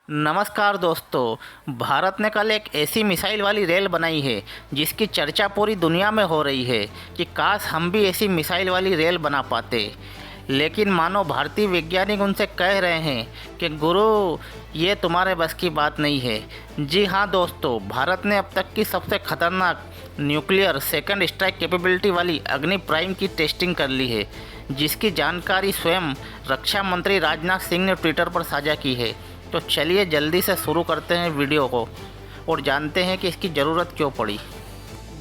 नमस्कार दोस्तों, भारत ने कल एक ऐसी मिसाइल वाली रेल बनाई है जिसकी चर्चा पूरी दुनिया में हो रही है कि काश हम भी ऐसी मिसाइल वाली रेल बना पाते। लेकिन मानो भारतीय वैज्ञानिक उनसे कह रहे हैं कि गुरु, ये तुम्हारे बस की बात नहीं है। जी हाँ दोस्तों, भारत ने अब तक की सबसे खतरनाक न्यूक्लियर सेकंड स्ट्राइक कैपेबिलिटी वाली अग्नि प्राइम की टेस्टिंग कर ली है, जिसकी जानकारी स्वयं रक्षा मंत्री राजनाथ सिंह ने ट्विटर पर साझा की है। तो चलिए जल्दी से शुरू करते हैं वीडियो को और जानते हैं कि इसकी ज़रूरत क्यों पड़ी।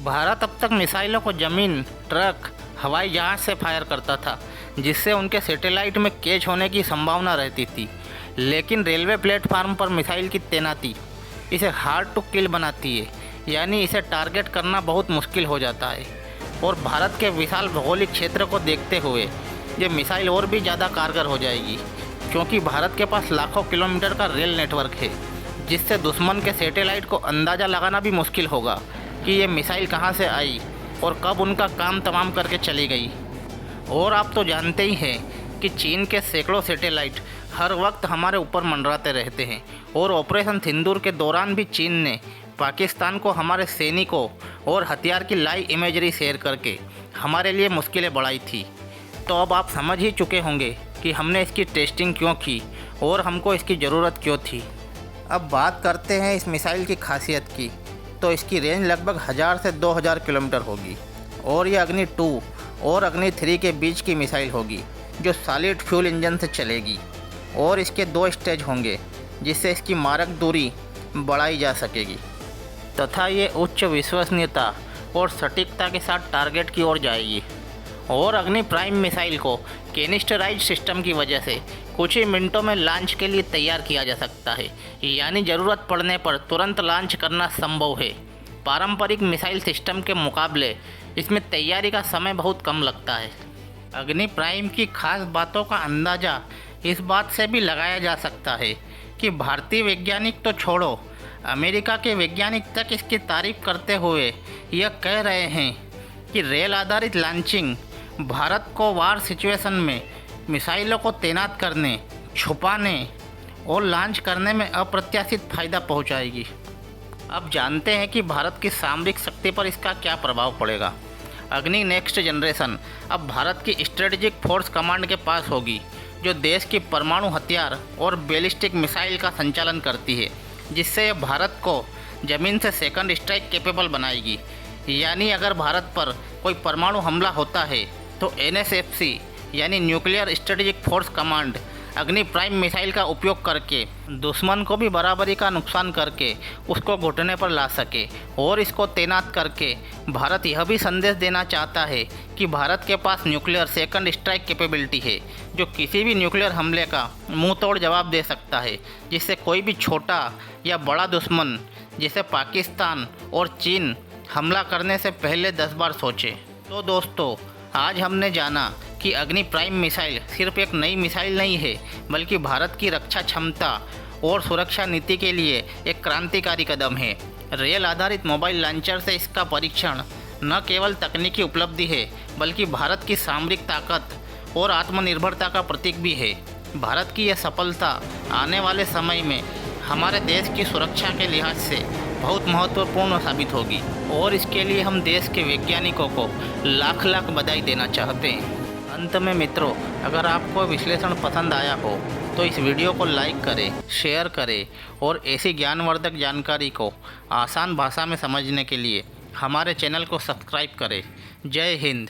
भारत अब तक मिसाइलों को ज़मीन, ट्रक, हवाई जहाज़ से फायर करता था, जिससे उनके सैटेलाइट में कैच होने की संभावना रहती थी। लेकिन रेलवे प्लेटफार्म पर मिसाइल की तैनाती इसे हार्ड टू किल बनाती है, यानी इसे टारगेट करना बहुत मुश्किल हो जाता है। और भारत के विशाल भौगोलिक क्षेत्र को देखते हुए ये मिसाइल और भी ज़्यादा कारगर हो जाएगी, क्योंकि भारत के पास लाखों किलोमीटर का रेल नेटवर्क है, जिससे दुश्मन के सैटेलाइट को अंदाज़ा लगाना भी मुश्किल होगा कि ये मिसाइल कहां से आई और कब उनका काम तमाम करके चली गई। और आप तो जानते ही हैं कि चीन के सैकड़ों सैटेलाइट हर वक्त हमारे ऊपर मंडराते रहते हैं, और ऑपरेशन सिंदूर के दौरान भी चीन ने पाकिस्तान को हमारे सैनिकों और हथियार की लाइव इमेजरी शेयर करके हमारे लिए मुश्किलें बढ़ाई थी। तो अब आप समझ ही चुके होंगे कि हमने इसकी टेस्टिंग क्यों की और हमको इसकी ज़रूरत क्यों थी। अब बात करते हैं इस मिसाइल की खासियत की। तो इसकी रेंज लगभग 1000 से 2000 किलोमीटर होगी, और ये अग्नि 2 और अग्नि 3 के बीच की मिसाइल होगी, जो सॉलिड फ्यूल इंजन से चलेगी। और इसके 2 स्टेज होंगे, जिससे इसकी मारक दूरी बढ़ाई जा सकेगी, तथा ये उच्च विश्वसनीयता और सटीकता के साथ टारगेट की ओर जाएगी। और अग्नि प्राइम मिसाइल को कैनिस्टराइज सिस्टम की वजह से कुछ ही मिनटों में लॉन्च के लिए तैयार किया जा सकता है, यानी ज़रूरत पड़ने पर तुरंत लॉन्च करना संभव है। पारंपरिक मिसाइल सिस्टम के मुकाबले इसमें तैयारी का समय बहुत कम लगता है। अग्नि प्राइम की खास बातों का अंदाज़ा इस बात से भी लगाया जा सकता है कि भारतीय वैज्ञानिक तो छोड़ो, अमेरिका के वैज्ञानिक तक इसकी तारीफ करते हुए यह कह रहे हैं कि रेल आधारित लॉन्चिंग भारत को वार सिचुएशन में मिसाइलों को तैनात करने, छुपाने और लॉन्च करने में अप्रत्याशित फ़ायदा पहुंचाएगी। अब जानते हैं कि भारत की सामरिक शक्ति पर इसका क्या प्रभाव पड़ेगा। अग्नि नेक्स्ट जनरेशन अब भारत की स्ट्रेटेजिक फोर्स कमांड के पास होगी, जो देश की परमाणु हथियार और बैलिस्टिक मिसाइल का संचालन करती है, जिससे यह भारत को ज़मीन से सेकंड स्ट्राइक कैपेबल बनाएगी। यानी अगर भारत पर कोई परमाणु हमला होता है तो NSFC यानी न्यूक्लियर स्ट्रेटेजिक फोर्स कमांड अग्नि प्राइम मिसाइल का उपयोग करके दुश्मन को भी बराबरी का नुकसान करके उसको घुटने पर ला सके। और इसको तैनात करके भारत यह भी संदेश देना चाहता है कि भारत के पास न्यूक्लियर सेकंड स्ट्राइक कैपेबिलिटी है, जो किसी भी न्यूक्लियर हमले का मुंह तोड़ जवाब दे सकता है, जिससे कोई भी छोटा या बड़ा दुश्मन जैसे पाकिस्तान और चीन हमला करने से पहले 10 बार सोचे। तो दोस्तों, आज हमने जाना कि अग्नि प्राइम मिसाइल सिर्फ एक नई मिसाइल नहीं है, बल्कि भारत की रक्षा क्षमता और सुरक्षा नीति के लिए एक क्रांतिकारी कदम है। रेल आधारित मोबाइल लॉन्चर से इसका परीक्षण न केवल तकनीकी उपलब्धि है, बल्कि भारत की सामरिक ताकत और आत्मनिर्भरता का प्रतीक भी है। भारत की यह सफलता आने वाले समय में हमारे देश की सुरक्षा के लिहाज से बहुत महत्वपूर्ण साबित होगी, और इसके लिए हम देश के वैज्ञानिकों को लाख लाख बधाई देना चाहते हैं। अंत में मित्रों, अगर आपको विश्लेषण पसंद आया हो तो इस वीडियो को लाइक करें, शेयर करें, और ऐसी ज्ञानवर्धक जानकारी को आसान भाषा में समझने के लिए हमारे चैनल को सब्सक्राइब करें। जय हिंद।